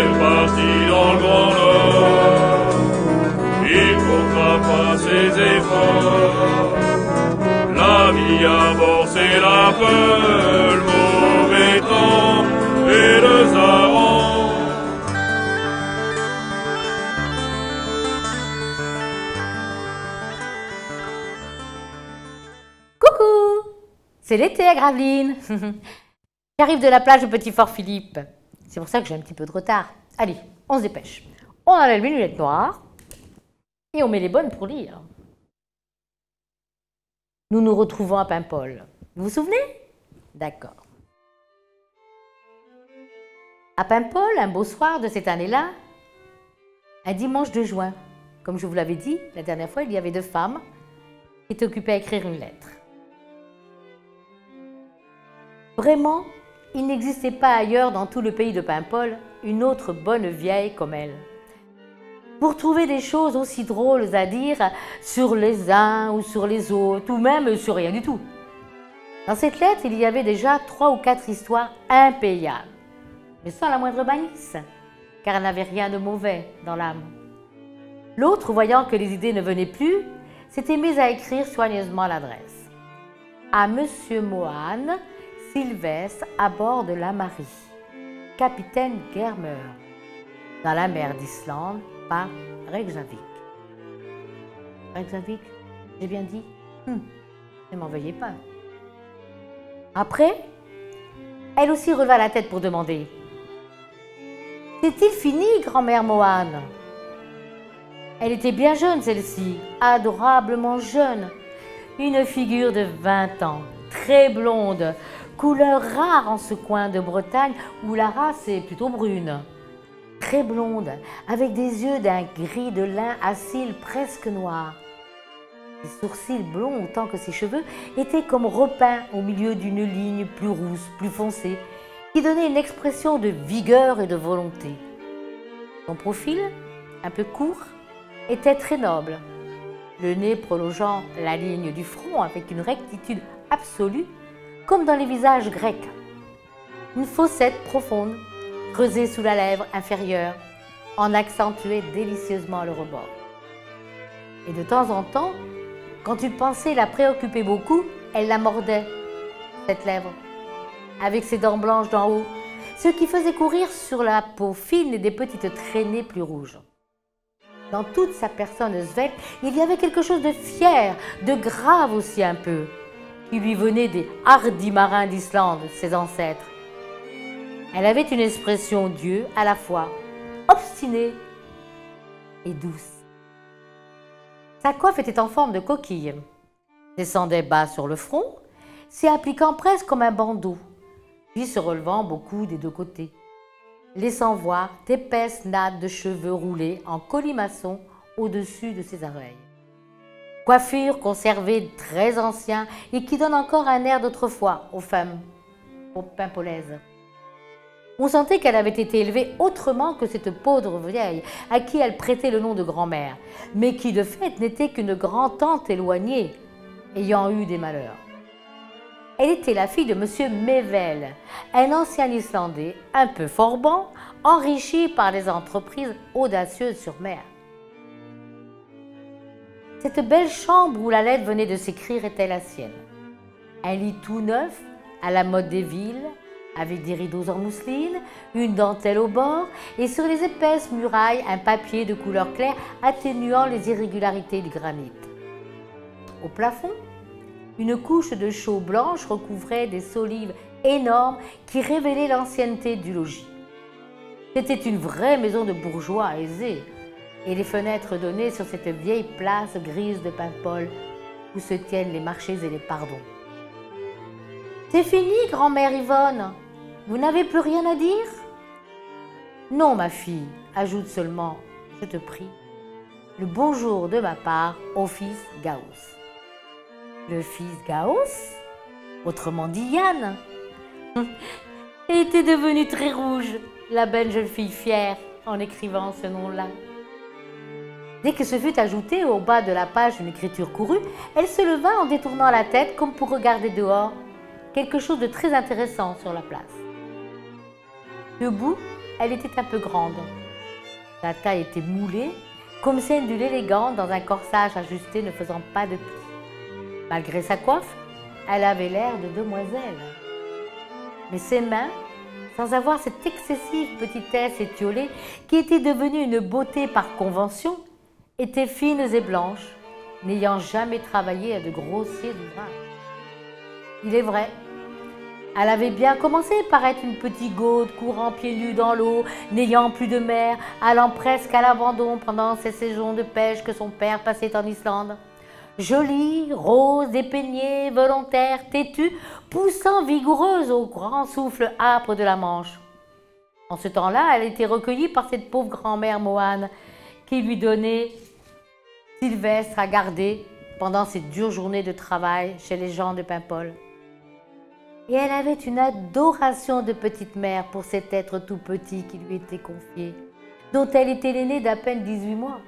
parti dans le Grand Nord. Il comptera pas ses efforts. La vie à bord, c'est la peur, le mauvais temps et le Zaran. Coucou, c'est l'été à Gravelines. J'arrive de la plage au Petit Fort Philippe. C'est pour ça que j'ai un petit peu de retard. Allez, on se dépêche. On enlève les lunettes noires et on met les bonnes pour lire. Nous nous retrouvons à Paimpol. Vous vous souvenez? D'accord. À Paimpol, un beau soir de cette année-là, un dimanche de juin, comme je vous l'avais dit la dernière fois, il y avait 2 femmes qui étaient occupées à écrire une lettre. Vraiment, il n'existait pas ailleurs dans tout le pays de Paimpol une autre bonne vieille comme elle. Pour trouver des choses aussi drôles à dire sur les uns ou sur les autres, ou même sur rien du tout. Dans cette lettre, il y avait déjà 3 ou 4 histoires impayables, mais sans la moindre malice, car elle n'avait rien de mauvais dans l'âme. L'autre, voyant que les idées ne venaient plus, s'était mise à écrire soigneusement l'adresse. À Monsieur Mohan, Sylvestre, à bord de la Marie, capitaine Germer, dans la mer d'Islande, par Reykjavik. Reykjavik, j'ai bien dit? Ne m'en veuillez pas. Après, elle aussi releva la tête pour demander: c'est-il fini, grand-mère Mohan? Elle était bien jeune, celle-ci, adorablement jeune. Une figure de 20 ans, très blonde, couleur rare en ce coin de Bretagne où la race est plutôt brune. Très blonde, avec des yeux d'un gris de lin à cils presque noirs. Ses sourcils blonds autant que ses cheveux étaient comme repeints au milieu d'une ligne plus rousse, plus foncée, qui donnait une expression de vigueur et de volonté. Son profil, un peu court, était très noble, le nez prolongeant la ligne du front avec une rectitude absolue, comme dans les visages grecs. Une fossette profonde, creusée sous la lèvre inférieure, en accentuait délicieusement le rebord. Et de temps en temps, quand il pensait la préoccuper beaucoup, elle la mordait, cette lèvre, avec ses dents blanches d'en haut, ce qui faisait courir sur la peau fine des petites traînées plus rouges. Dans toute sa personne svelte, il y avait quelque chose de fier, de grave aussi un peu, qui lui venait des hardis marins d'Islande, ses ancêtres. Elle avait une expression d'yeux à la fois obstinée et douce. Sa coiffe était en forme de coquille, descendait bas sur le front, s'y appliquant presque comme un bandeau, puis se relevant beaucoup des 2 côtés, laissant voir d'épaisses nattes de cheveux roulés en colimaçon au-dessus de ses oreilles. Coiffure conservée très ancien et qui donne encore un air d'autrefois aux femmes, aux paimpolaises. On sentait qu'elle avait été élevée autrement que cette pauvre vieille à qui elle prêtait le nom de grand-mère, mais qui de fait n'était qu'une grand-tante éloignée, ayant eu des malheurs. Elle était la fille de Monsieur Mevel, un ancien Islandais un peu forbant, enrichi par les entreprises audacieuses sur mer. Cette belle chambre où la lettre venait de s'écrire était la sienne. Un lit tout neuf, à la mode des villes, avec des rideaux en mousseline, une dentelle au bord et sur les épaisses murailles un papier de couleur claire atténuant les irrégularités du granit. Au plafond, une couche de chaux blanche recouvrait des solives énormes qui révélaient l'ancienneté du logis. C'était une vraie maison de bourgeois aisés et les fenêtres donnaient sur cette vieille place grise de Paimpol où se tiennent les marchés et les pardons. « C'est fini, grand-mère Yvonne. Vous n'avez plus rien à dire ?»« Non, ma fille, ajoute seulement, je te prie, le bonjour de ma part au fils Gauss. » Le fils Gauss, autrement dit Yann, était devenue très rouge, la belle jeune fille fière, en écrivant ce nom-là. Dès que ce fut ajouté au bas de la page une écriture courue, elle se leva en détournant la tête comme pour regarder dehors quelque chose de très intéressant sur la place. Debout, elle était un peu grande. Sa taille était moulée, comme celle d'une élégante dans un corsage ajusté ne faisant pas de plis. Malgré sa coiffe, elle avait l'air de demoiselle. Mais ses mains, sans avoir cette excessive petitesse étiolée qui était devenue une beauté par convention, étaient fines et blanches, n'ayant jamais travaillé à de grossiers ouvrages. Il est vrai, elle avait bien commencé par être une petite gaude courant pieds nus dans l'eau, n'ayant plus de mère, allant presque à l'abandon pendant ses séjours de pêche que son père passait en Islande. Jolie, rose, dépeignée, volontaire, têtue, poussant vigoureuse au grand souffle âpre de la Manche. En ce temps-là, elle était recueillie par cette pauvre grand-mère Mohan qui lui donnait Sylvestre à garder pendant ses dures journées de travail chez les gens de Paimpol. Et elle avait une adoration de petite mère pour cet être tout petit qui lui était confié, dont elle était l'aînée d'à peine 18 mois.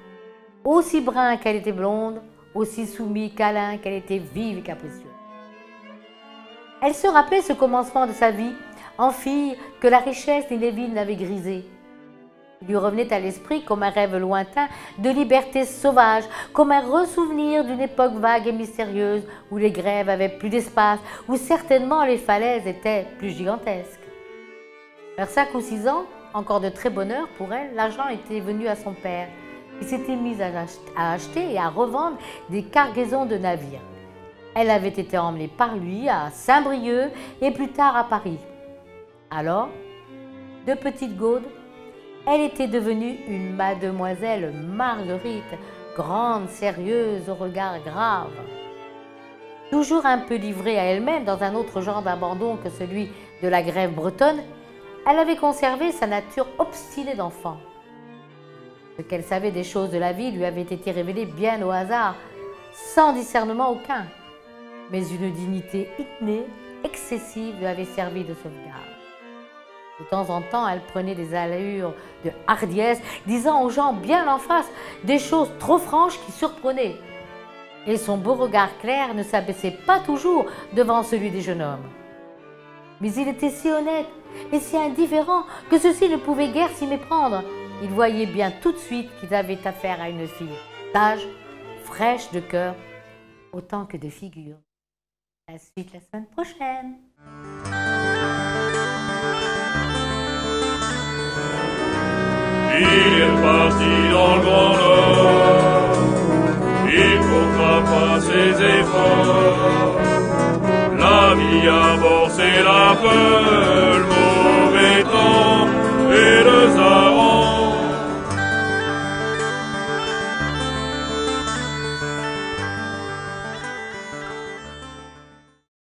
Aussi brun qu'elle était blonde, aussi soumis câlin qu'elle était vive et capricieuse. Elle se rappelait ce commencement de sa vie, en fille, que la richesse ni les villes n'avaient grisé. Il lui revenait à l'esprit comme un rêve lointain de liberté sauvage, comme un ressouvenir d'une époque vague et mystérieuse où les grèves avaient plus d'espace, où certainement les falaises étaient plus gigantesques. Vers 5 ou 6 ans, encore de très bonne heure pour elle, l'argent était venu à son père. Il s'était mis à acheter et à revendre des cargaisons de navires. Elle avait été emmenée par lui à Saint-Brieuc et plus tard à Paris. Alors, de petite gaude, elle était devenue une mademoiselle Marguerite, grande, sérieuse, au regard grave. Toujours un peu livrée à elle-même dans un autre genre d'abandon que celui de la grève bretonne, elle avait conservé sa nature obstinée d'enfant. Ce qu'elle savait des choses de la vie lui avait été révélé bien au hasard, sans discernement aucun. Mais une dignité innée, excessive, lui avait servi de sauvegarde. De temps en temps, elle prenait des allures de hardiesse, disant aux gens bien en face des choses trop franches qui surprenaient. Et son beau regard clair ne s'abaissait pas toujours devant celui des jeunes hommes. Mais il était si honnête et si indifférent que ceux-ci ne pouvaient guère s'y méprendre. Ils voyaient bien tout de suite qu'ils avaient affaire à une fille sage, fraîche de cœur, autant que de figure. La suite la semaine prochaine. Il est parti dans le Grand Nord, il comptera pas ses efforts. La vie à bord, c'est la peur.